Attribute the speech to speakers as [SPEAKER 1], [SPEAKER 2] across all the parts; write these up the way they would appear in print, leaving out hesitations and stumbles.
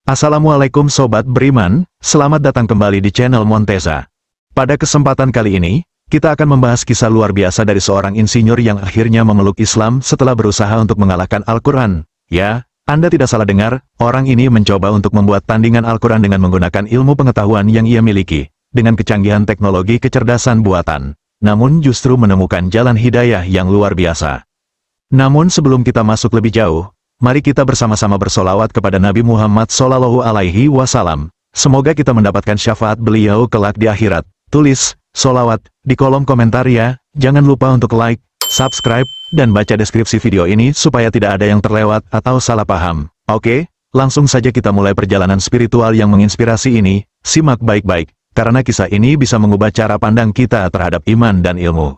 [SPEAKER 1] Assalamualaikum Sobat Beriman, selamat datang kembali di channel Montesa. Pada kesempatan kali ini, kita akan membahas kisah luar biasa dari seorang insinyur yang akhirnya memeluk Islam setelah berusaha untuk mengalahkan Al-Quran. Ya, Anda tidak salah dengar, orang ini mencoba untuk membuat tandingan Al-Quran dengan menggunakan ilmu pengetahuan yang ia miliki, dengan kecanggihan teknologi kecerdasan buatan. Namun justru menemukan jalan hidayah yang luar biasa. Namun sebelum kita masuk lebih jauh, mari kita bersama-sama bersolawat kepada Nabi Muhammad SAW. Semoga kita mendapatkan syafaat beliau kelak di akhirat. Tulis, solawat, di kolom komentar ya. Jangan lupa untuk like, subscribe, dan baca deskripsi video ini supaya tidak ada yang terlewat atau salah paham. Oke, langsung saja kita mulai perjalanan spiritual yang menginspirasi ini. Simak baik-baik, karena kisah ini bisa mengubah cara pandang kita terhadap iman dan ilmu.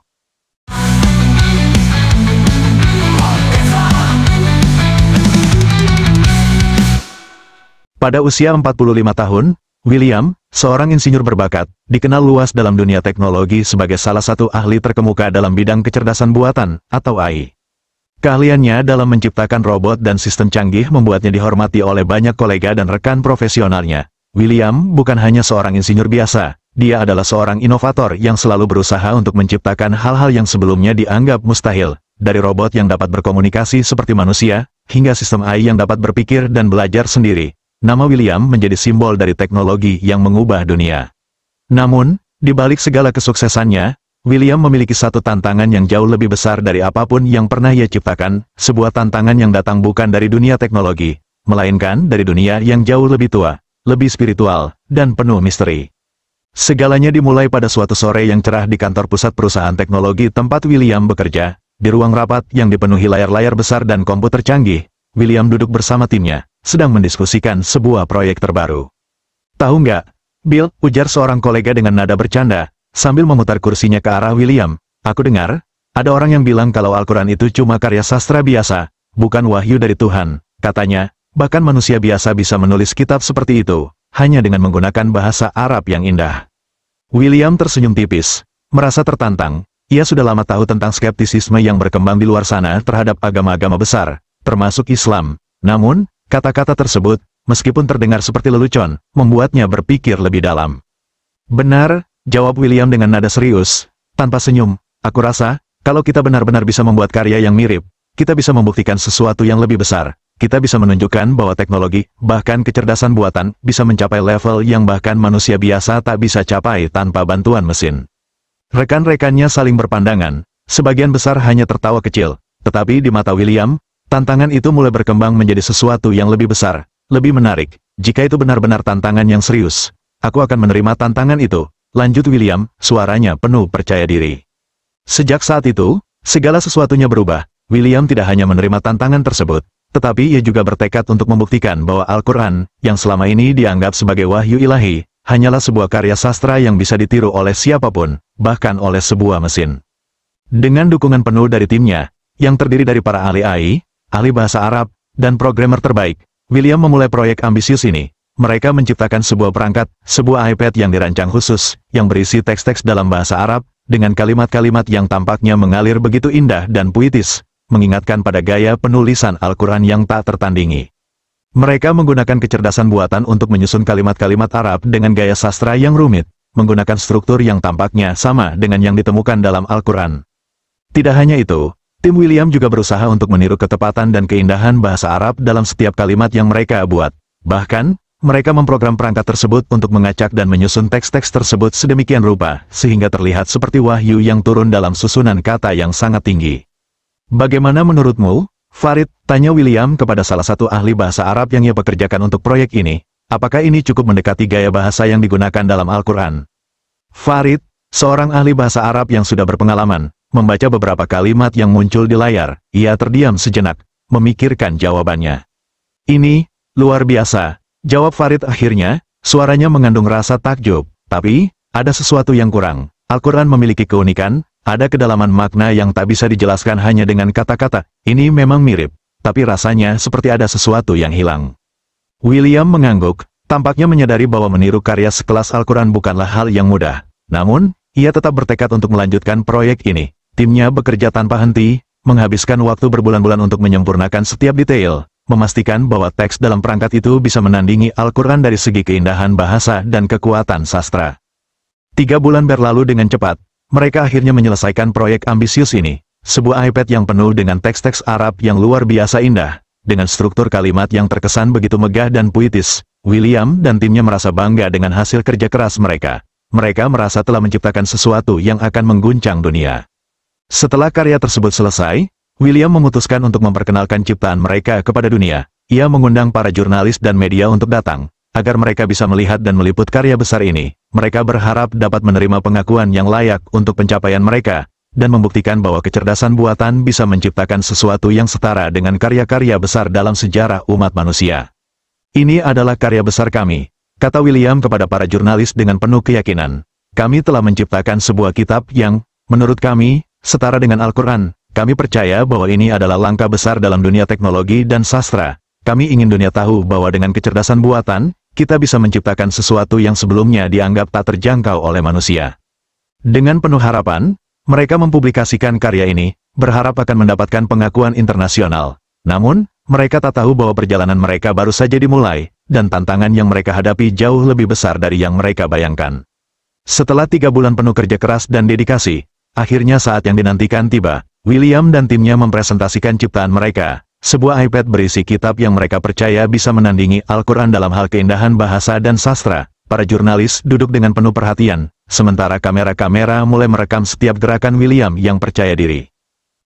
[SPEAKER 1] Pada usia 45 tahun, William, seorang insinyur berbakat, dikenal luas dalam dunia teknologi sebagai salah satu ahli terkemuka dalam bidang kecerdasan buatan, atau AI. Keahliannya dalam menciptakan robot dan sistem canggih membuatnya dihormati oleh banyak kolega dan rekan profesionalnya. William bukan hanya seorang insinyur biasa, dia adalah seorang inovator yang selalu berusaha untuk menciptakan hal-hal yang sebelumnya dianggap mustahil, dari robot yang dapat berkomunikasi seperti manusia, hingga sistem AI yang dapat berpikir dan belajar sendiri. Nama William menjadi simbol dari teknologi yang mengubah dunia. Namun, di balik segala kesuksesannya, William memiliki satu tantangan yang jauh lebih besar dari apapun yang pernah ia ciptakan, sebuah tantangan yang datang bukan dari dunia teknologi, melainkan dari dunia yang jauh lebih tua, lebih spiritual, dan penuh misteri. Segalanya dimulai pada suatu sore yang cerah di kantor pusat perusahaan teknologi tempat William bekerja. Di ruang rapat yang dipenuhi layar-layar besar dan komputer canggih, William duduk bersama timnya, sedang mendiskusikan sebuah proyek terbaru. Tahu nggak, Bill, ujar seorang kolega dengan nada bercanda, sambil memutar kursinya ke arah William. Aku dengar, ada orang yang bilang kalau Al-Quran itu cuma karya sastra biasa, bukan wahyu dari Tuhan. Katanya, bahkan manusia biasa bisa menulis kitab seperti itu, hanya dengan menggunakan bahasa Arab yang indah. William tersenyum tipis, merasa tertantang. Ia sudah lama tahu tentang skeptisisme yang berkembang di luar sana terhadap agama-agama besar, termasuk Islam. Namun, kata-kata tersebut, meskipun terdengar seperti lelucon, membuatnya berpikir lebih dalam. Benar, jawab William dengan nada serius, tanpa senyum. Aku rasa, kalau kita benar-benar bisa membuat karya yang mirip, kita bisa membuktikan sesuatu yang lebih besar. Kita bisa menunjukkan bahwa teknologi, bahkan kecerdasan buatan, bisa mencapai level yang bahkan manusia biasa tak bisa capai tanpa bantuan mesin. Rekan-rekannya saling berpandangan, sebagian besar hanya tertawa kecil, tetapi di mata William, tantangan itu mulai berkembang menjadi sesuatu yang lebih besar, lebih menarik. Jika itu benar-benar tantangan yang serius, aku akan menerima tantangan itu, lanjut William, suaranya penuh percaya diri. Sejak saat itu, segala sesuatunya berubah. William tidak hanya menerima tantangan tersebut, tetapi ia juga bertekad untuk membuktikan bahwa Al-Quran, yang selama ini dianggap sebagai wahyu ilahi, hanyalah sebuah karya sastra yang bisa ditiru oleh siapapun, bahkan oleh sebuah mesin. Dengan dukungan penuh dari timnya, yang terdiri dari para ahli AI, ahli bahasa Arab, dan programmer terbaik, William memulai proyek ambisius ini. Mereka menciptakan sebuah perangkat, sebuah iPad yang dirancang khusus, yang berisi teks-teks dalam bahasa Arab, dengan kalimat-kalimat yang tampaknya mengalir begitu indah dan puitis, mengingatkan pada gaya penulisan Al-Quran yang tak tertandingi. Mereka menggunakan kecerdasan buatan untuk menyusun kalimat-kalimat Arab dengan gaya sastra yang rumit, menggunakan struktur yang tampaknya sama dengan yang ditemukan dalam Al-Quran. Tidak hanya itu, tim William juga berusaha untuk meniru ketepatan dan keindahan bahasa Arab dalam setiap kalimat yang mereka buat. Bahkan, mereka memprogram perangkat tersebut untuk mengacak dan menyusun teks-teks tersebut sedemikian rupa, sehingga terlihat seperti wahyu yang turun dalam susunan kata yang sangat tinggi. Bagaimana menurutmu, Farid? Tanya William kepada salah satu ahli bahasa Arab yang ia pekerjakan untuk proyek ini. Apakah ini cukup mendekati gaya bahasa yang digunakan dalam Al-Quran? Farid, seorang ahli bahasa Arab yang sudah berpengalaman, membaca beberapa kalimat yang muncul di layar. Ia terdiam sejenak, memikirkan jawabannya. Ini, luar biasa, jawab Farid akhirnya, suaranya mengandung rasa takjub. Tapi, ada sesuatu yang kurang. Al-Quran memiliki keunikan, ada kedalaman makna yang tak bisa dijelaskan hanya dengan kata-kata. Ini memang mirip, tapi rasanya seperti ada sesuatu yang hilang. William mengangguk, tampaknya menyadari bahwa meniru karya sekelas Al-Quran bukanlah hal yang mudah. Namun, ia tetap bertekad untuk melanjutkan proyek ini. Timnya bekerja tanpa henti, menghabiskan waktu berbulan-bulan untuk menyempurnakan setiap detail. memastikan bahwa teks dalam perangkat itu bisa menandingi Al-Quran dari segi keindahan bahasa dan kekuatan sastra. 3 bulan berlalu dengan cepat, mereka akhirnya menyelesaikan proyek ambisius ini, sebuah iPad yang penuh dengan teks-teks Arab yang luar biasa indah, dengan struktur kalimat yang terkesan begitu megah dan puitis. William dan timnya merasa bangga dengan hasil kerja keras mereka. Mereka merasa telah menciptakan sesuatu yang akan mengguncang dunia. Setelah karya tersebut selesai, William memutuskan untuk memperkenalkan ciptaan mereka kepada dunia. Ia mengundang para jurnalis dan media untuk datang, agar mereka bisa melihat dan meliput karya besar ini. Mereka berharap dapat menerima pengakuan yang layak untuk pencapaian mereka, dan membuktikan bahwa kecerdasan buatan bisa menciptakan sesuatu yang setara dengan karya-karya besar dalam sejarah umat manusia. Ini adalah karya besar kami, kata William kepada para jurnalis dengan penuh keyakinan. Kami telah menciptakan sebuah kitab yang, menurut kami, setara dengan Al-Quran. Kami percaya bahwa ini adalah langkah besar dalam dunia teknologi dan sastra. Kami ingin dunia tahu bahwa dengan kecerdasan buatan, kita bisa menciptakan sesuatu yang sebelumnya dianggap tak terjangkau oleh manusia. Dengan penuh harapan, mereka mempublikasikan karya ini, berharap akan mendapatkan pengakuan internasional. Namun, mereka tak tahu bahwa perjalanan mereka baru saja dimulai, dan tantangan yang mereka hadapi jauh lebih besar dari yang mereka bayangkan. Setelah 3 bulan penuh kerja keras dan dedikasi, akhirnya saat yang dinantikan tiba. William dan timnya mempresentasikan ciptaan mereka, sebuah iPad berisi kitab yang mereka percaya bisa menandingi Al-Quran dalam hal keindahan bahasa dan sastra. Para jurnalis duduk dengan penuh perhatian, sementara kamera-kamera mulai merekam setiap gerakan William yang percaya diri.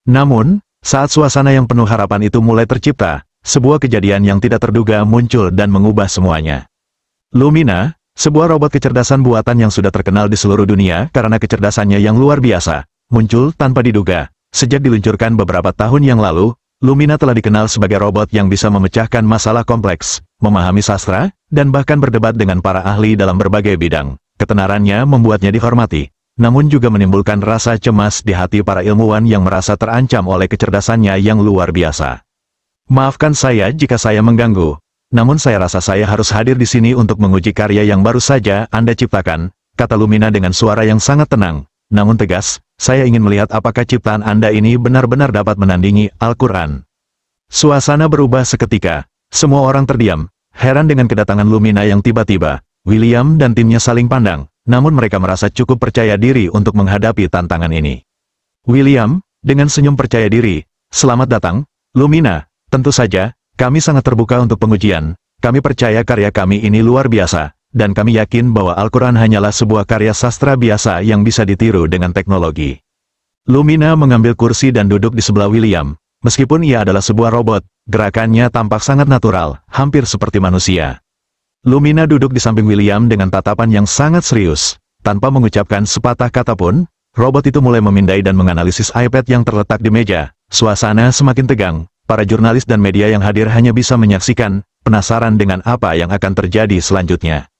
[SPEAKER 1] Namun, saat suasana yang penuh harapan itu mulai tercipta, sebuah kejadian yang tidak terduga muncul dan mengubah semuanya. Lumina, sebuah robot kecerdasan buatan yang sudah terkenal di seluruh dunia karena kecerdasannya yang luar biasa, muncul tanpa diduga. Sejak diluncurkan beberapa tahun yang lalu, Lumina telah dikenal sebagai robot yang bisa memecahkan masalah kompleks, memahami sastra, dan bahkan berdebat dengan para ahli dalam berbagai bidang. Ketenarannya membuatnya dihormati, namun juga menimbulkan rasa cemas di hati para ilmuwan yang merasa terancam oleh kecerdasannya yang luar biasa. Maafkan saya jika saya mengganggu, namun saya rasa saya harus hadir di sini untuk menguji karya yang baru saja Anda ciptakan, kata Lumina dengan suara yang sangat tenang, namun tegas. Saya ingin melihat apakah ciptaan Anda ini benar-benar dapat menandingi Al-Quran. Suasana berubah seketika, semua orang terdiam, heran dengan kedatangan Lumina yang tiba-tiba. William dan timnya saling pandang, namun mereka merasa cukup percaya diri untuk menghadapi tantangan ini. William, dengan senyum percaya diri, selamat datang, Lumina, tentu saja, kami sangat terbuka untuk pengujian, kami percaya karya kami ini luar biasa, dan kami yakin bahwa Al-Quran hanyalah sebuah karya sastra biasa yang bisa ditiru dengan teknologi. Lumina mengambil kursi dan duduk di sebelah William, meskipun ia adalah sebuah robot, gerakannya tampak sangat natural, hampir seperti manusia. Lumina duduk di samping William dengan tatapan yang sangat serius. Tanpa mengucapkan sepatah kata pun, robot itu mulai memindai dan menganalisis iPad yang terletak di meja. Suasana semakin tegang, para jurnalis dan media yang hadir hanya bisa menyaksikan, penasaran dengan apa yang akan terjadi selanjutnya.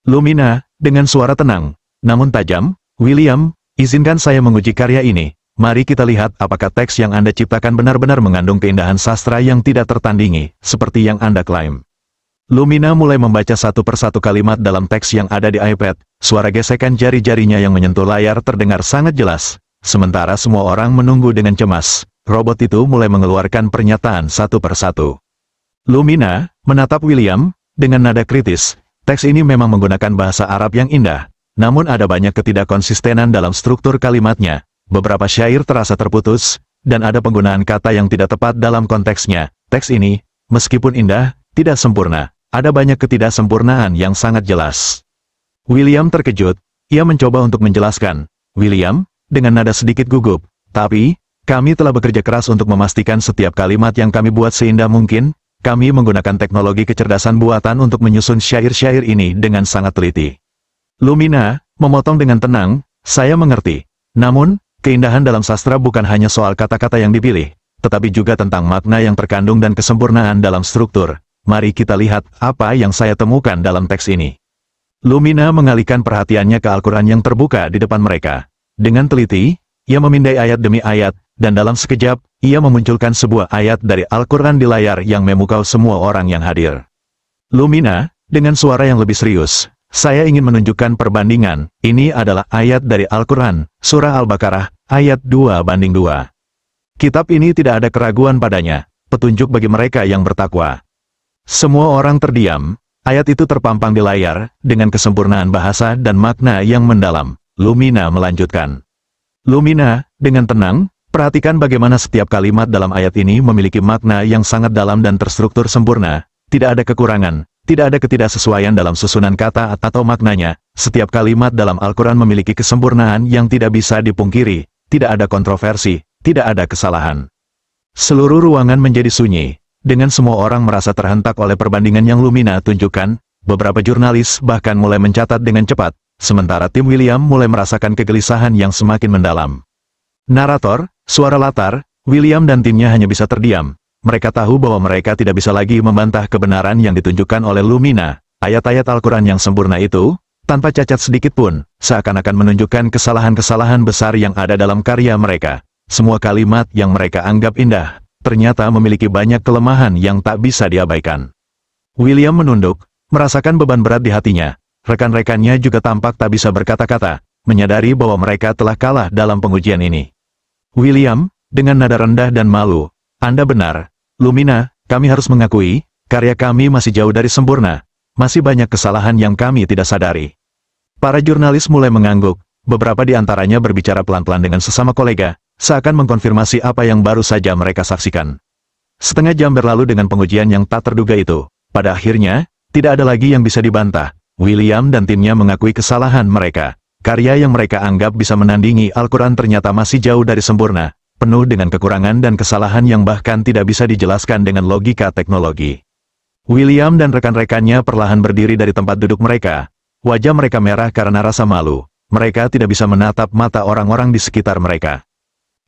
[SPEAKER 1] Lumina, dengan suara tenang, namun tajam, William, izinkan saya menguji karya ini. Mari kita lihat apakah teks yang Anda ciptakan benar-benar mengandung keindahan sastra yang tidak tertandingi, seperti yang Anda klaim. Lumina mulai membaca satu persatu kalimat dalam teks yang ada di iPad, suara gesekan jari-jarinya yang menyentuh layar terdengar sangat jelas. Sementara semua orang menunggu dengan cemas, robot itu mulai mengeluarkan pernyataan satu persatu. Lumina menatap William, dengan nada kritis. Teks ini memang menggunakan bahasa Arab yang indah, namun ada banyak ketidakkonsistenan dalam struktur kalimatnya. Beberapa syair terasa terputus, dan ada penggunaan kata yang tidak tepat dalam konteksnya. Teks ini, meskipun indah, tidak sempurna. Ada banyak ketidaksempurnaan yang sangat jelas. William terkejut, ia mencoba untuk menjelaskan. William, dengan nada sedikit gugup, tapi, kami telah bekerja keras untuk memastikan setiap kalimat yang kami buat seindah mungkin. Kami menggunakan teknologi kecerdasan buatan untuk menyusun syair-syair ini dengan sangat teliti. Lumina memotong dengan tenang, saya mengerti. Namun, keindahan dalam sastra bukan hanya soal kata-kata yang dipilih, tetapi juga tentang makna yang terkandung dan kesempurnaan dalam struktur. Mari kita lihat apa yang saya temukan dalam teks ini. Lumina mengalihkan perhatiannya ke Al-Quran yang terbuka di depan mereka. Dengan teliti, ia memindai ayat demi ayat, dan dalam sekejap, ia memunculkan sebuah ayat dari Al-Quran di layar yang memukau semua orang yang hadir. Lumina, dengan suara yang lebih serius, saya ingin menunjukkan perbandingan. Ini adalah ayat dari Al-Quran, Surah Al-Baqarah, ayat 2:2. Kitab ini tidak ada keraguan padanya, petunjuk bagi mereka yang bertakwa. Semua orang terdiam. Ayat itu terpampang di layar, dengan kesempurnaan bahasa dan makna yang mendalam. Lumina melanjutkan. Lumina, dengan tenang, perhatikan bagaimana setiap kalimat dalam ayat ini memiliki makna yang sangat dalam dan terstruktur sempurna. Tidak ada kekurangan, tidak ada ketidaksesuaian dalam susunan kata atau maknanya. Setiap kalimat dalam Al-Quran memiliki kesempurnaan yang tidak bisa dipungkiri. Tidak ada kontroversi, tidak ada kesalahan. Seluruh ruangan menjadi sunyi. Dengan semua orang merasa terhentak oleh perbandingan yang Lumina tunjukkan, beberapa jurnalis bahkan mulai mencatat dengan cepat, sementara tim William mulai merasakan kegelisahan yang semakin mendalam. Narator, suara latar, William dan timnya hanya bisa terdiam. Mereka tahu bahwa mereka tidak bisa lagi membantah kebenaran yang ditunjukkan oleh Lumina. Ayat-ayat Al-Quran yang sempurna itu, tanpa cacat sedikit pun, seakan-akan menunjukkan kesalahan-kesalahan besar yang ada dalam karya mereka. Semua kalimat yang mereka anggap indah, ternyata memiliki banyak kelemahan yang tak bisa diabaikan. William menunduk, merasakan beban berat di hatinya. Rekan-rekannya juga tampak tak bisa berkata-kata, menyadari bahwa mereka telah kalah dalam pengujian ini. William, dengan nada rendah dan malu, Anda benar, Lumina, kami harus mengakui, karya kami masih jauh dari sempurna. Masih banyak kesalahan yang kami tidak sadari. Para jurnalis mulai mengangguk, beberapa di antaranya berbicara pelan-pelan dengan sesama kolega, seakan mengkonfirmasi apa yang baru saja mereka saksikan. Setengah jam berlalu dengan pengujian yang tak terduga itu. Pada akhirnya, tidak ada lagi yang bisa dibantah. William dan timnya mengakui kesalahan mereka. Karya yang mereka anggap bisa menandingi Al-Quran ternyata masih jauh dari sempurna, penuh dengan kekurangan dan kesalahan yang bahkan tidak bisa dijelaskan dengan logika teknologi. William dan rekan-rekannya perlahan berdiri dari tempat duduk mereka. Wajah mereka merah karena rasa malu. Mereka tidak bisa menatap mata orang-orang di sekitar mereka.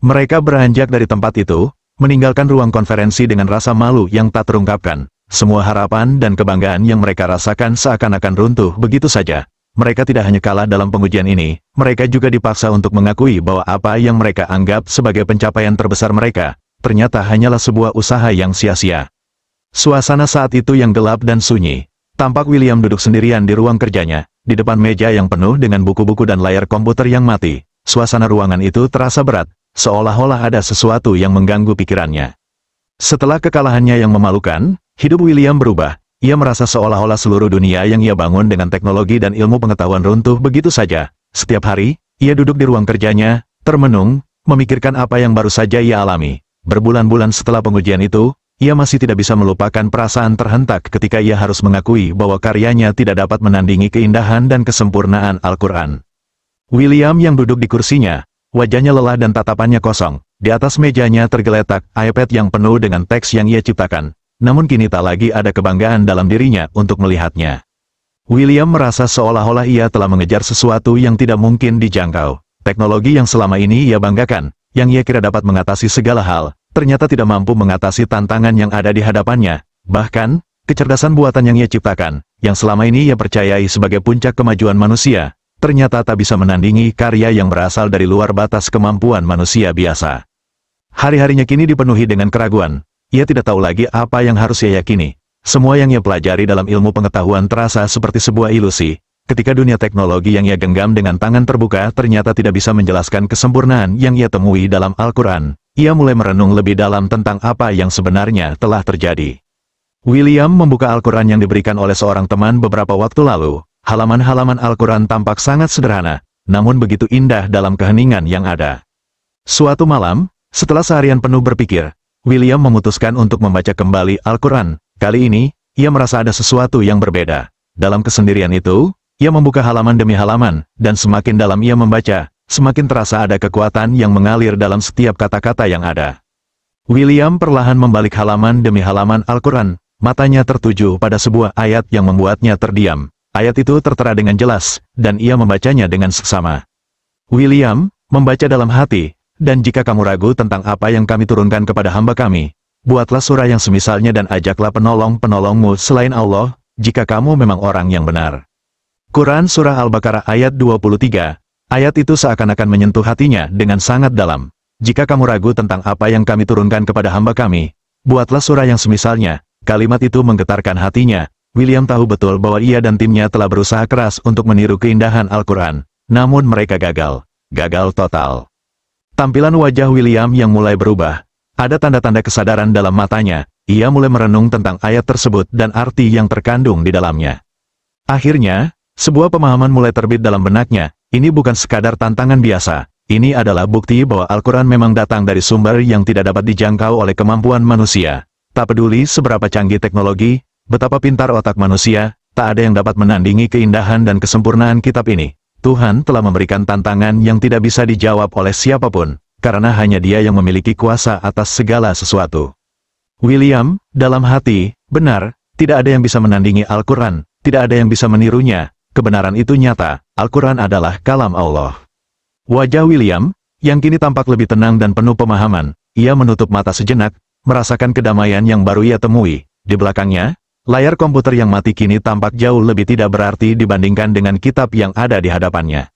[SPEAKER 1] Mereka beranjak dari tempat itu, meninggalkan ruang konferensi dengan rasa malu yang tak terungkapkan. Semua harapan dan kebanggaan yang mereka rasakan seakan-akan runtuh begitu saja. Mereka tidak hanya kalah dalam pengujian ini, mereka juga dipaksa untuk mengakui bahwa apa yang mereka anggap sebagai pencapaian terbesar mereka, ternyata hanyalah sebuah usaha yang sia-sia. Suasana saat itu yang gelap dan sunyi. Tampak William duduk sendirian di ruang kerjanya, di depan meja yang penuh dengan buku-buku dan layar komputer yang mati. Suasana ruangan itu terasa berat, seolah-olah ada sesuatu yang mengganggu pikirannya. Setelah kekalahannya yang memalukan, hidup William berubah. Ia merasa seolah-olah seluruh dunia yang ia bangun dengan teknologi dan ilmu pengetahuan runtuh begitu saja. Setiap hari, ia duduk di ruang kerjanya, termenung, memikirkan apa yang baru saja ia alami. Berbulan-bulan setelah pengujian itu, ia masih tidak bisa melupakan perasaan terhentak ketika ia harus mengakui bahwa karyanya tidak dapat menandingi keindahan dan kesempurnaan Al-Quran. William yang duduk di kursinya, wajahnya lelah dan tatapannya kosong. Di atas mejanya tergeletak iPad yang penuh dengan teks yang ia ciptakan. Namun kini tak lagi ada kebanggaan dalam dirinya untuk melihatnya. William merasa seolah-olah ia telah mengejar sesuatu yang tidak mungkin dijangkau. Teknologi yang selama ini ia banggakan, yang ia kira dapat mengatasi segala hal, ternyata tidak mampu mengatasi tantangan yang ada di hadapannya. Bahkan, kecerdasan buatan yang ia ciptakan, yang selama ini ia percayai sebagai puncak kemajuan manusia, ternyata tak bisa menandingi karya yang berasal dari luar batas kemampuan manusia biasa. Hari-harinya kini dipenuhi dengan keraguan. Ia tidak tahu lagi apa yang harus ia yakini. Semua yang ia pelajari dalam ilmu pengetahuan terasa seperti sebuah ilusi. Ketika dunia teknologi yang ia genggam dengan tangan terbuka ternyata tidak bisa menjelaskan kesempurnaan yang ia temui dalam Al-Quran, ia mulai merenung lebih dalam tentang apa yang sebenarnya telah terjadi. William membuka Al-Quran yang diberikan oleh seorang teman beberapa waktu lalu. Halaman-halaman Al-Quran tampak sangat sederhana, namun begitu indah dalam keheningan yang ada. Suatu malam, setelah seharian penuh berpikir, William memutuskan untuk membaca kembali Al-Quran. Kali ini, ia merasa ada sesuatu yang berbeda. Dalam kesendirian itu, ia membuka halaman demi halaman, dan semakin dalam ia membaca, semakin terasa ada kekuatan yang mengalir dalam setiap kata-kata yang ada. William perlahan membalik halaman demi halaman Al-Quran, matanya tertuju pada sebuah ayat yang membuatnya terdiam. Ayat itu tertera dengan jelas, dan ia membacanya dengan seksama. William, membaca dalam hati, dan jika kamu ragu tentang apa yang kami turunkan kepada hamba kami, buatlah surah yang semisalnya dan ajaklah penolong-penolongmu selain Allah, jika kamu memang orang yang benar. Quran Surah Al-Baqarah ayat 23, ayat itu seakan-akan menyentuh hatinya dengan sangat dalam. Jika kamu ragu tentang apa yang kami turunkan kepada hamba kami, buatlah surah yang semisalnya. Kalimat itu menggetarkan hatinya. William tahu betul bahwa ia dan timnya telah berusaha keras untuk meniru keindahan Al-Quran, namun mereka gagal total. Tampilan wajah William yang mulai berubah. Ada tanda-tanda kesadaran dalam matanya, ia mulai merenung tentang ayat tersebut dan arti yang terkandung di dalamnya. Akhirnya, sebuah pemahaman mulai terbit dalam benaknya, ini bukan sekadar tantangan biasa, ini adalah bukti bahwa Al-Quran memang datang dari sumber yang tidak dapat dijangkau oleh kemampuan manusia. Tak peduli seberapa canggih teknologi, betapa pintar otak manusia, tak ada yang dapat menandingi keindahan dan kesempurnaan kitab ini. Tuhan telah memberikan tantangan yang tidak bisa dijawab oleh siapapun, karena hanya Dia yang memiliki kuasa atas segala sesuatu. William, dalam hati, benar, tidak ada yang bisa menandingi Al-Quran, tidak ada yang bisa menirunya, kebenaran itu nyata, Al-Quran adalah kalam Allah. Wajah William, yang kini tampak lebih tenang dan penuh pemahaman, ia menutup mata sejenak, merasakan kedamaian yang baru ia temui. Di belakangnya, layar komputer yang mati kini tampak jauh lebih tidak berarti dibandingkan dengan kitab yang ada di hadapannya.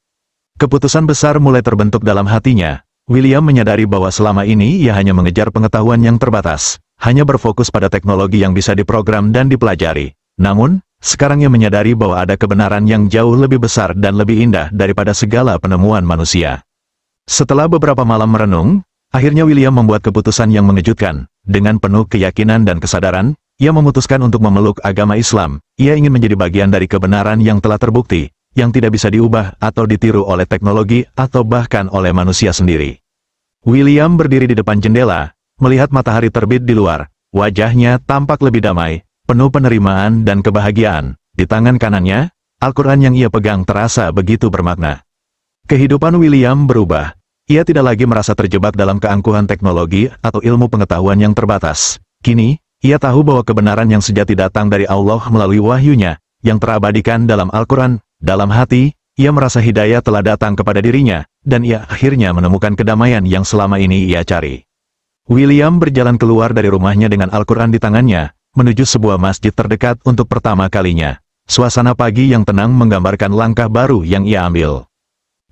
[SPEAKER 1] Keputusan besar mulai terbentuk dalam hatinya. William menyadari bahwa selama ini ia hanya mengejar pengetahuan yang terbatas, hanya berfokus pada teknologi yang bisa diprogram dan dipelajari. Namun, sekarang ia menyadari bahwa ada kebenaran yang jauh lebih besar dan lebih indah daripada segala penemuan manusia. Setelah beberapa malam merenung, akhirnya William membuat keputusan yang mengejutkan. Dengan penuh keyakinan dan kesadaran, ia memutuskan untuk memeluk agama Islam. Ia ingin menjadi bagian dari kebenaran yang telah terbukti, yang tidak bisa diubah atau ditiru oleh teknologi atau bahkan oleh manusia sendiri. William berdiri di depan jendela, melihat matahari terbit di luar. Wajahnya tampak lebih damai, penuh penerimaan dan kebahagiaan. Di tangan kanannya, Al-Quran yang ia pegang terasa begitu bermakna. Kehidupan William berubah. Ia tidak lagi merasa terjebak dalam keangkuhan teknologi atau ilmu pengetahuan yang terbatas. Kini, ia tahu bahwa kebenaran yang sejati datang dari Allah melalui wahyunya, yang terabadikan dalam Al-Quran. Dalam hati, ia merasa hidayah telah datang kepada dirinya, dan ia akhirnya menemukan kedamaian yang selama ini ia cari. William berjalan keluar dari rumahnya dengan Al-Quran di tangannya, menuju sebuah masjid terdekat untuk pertama kalinya. Suasana pagi yang tenang menggambarkan langkah baru yang ia ambil.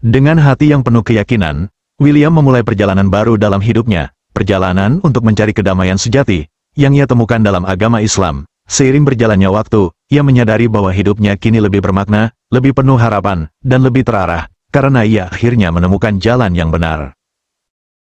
[SPEAKER 1] Dengan hati yang penuh keyakinan, William memulai perjalanan baru dalam hidupnya, perjalanan untuk mencari kedamaian sejati, yang ia temukan dalam agama Islam. Seiring berjalannya waktu, ia menyadari bahwa hidupnya kini lebih bermakna, lebih penuh harapan, dan lebih terarah, karena ia akhirnya menemukan jalan yang benar.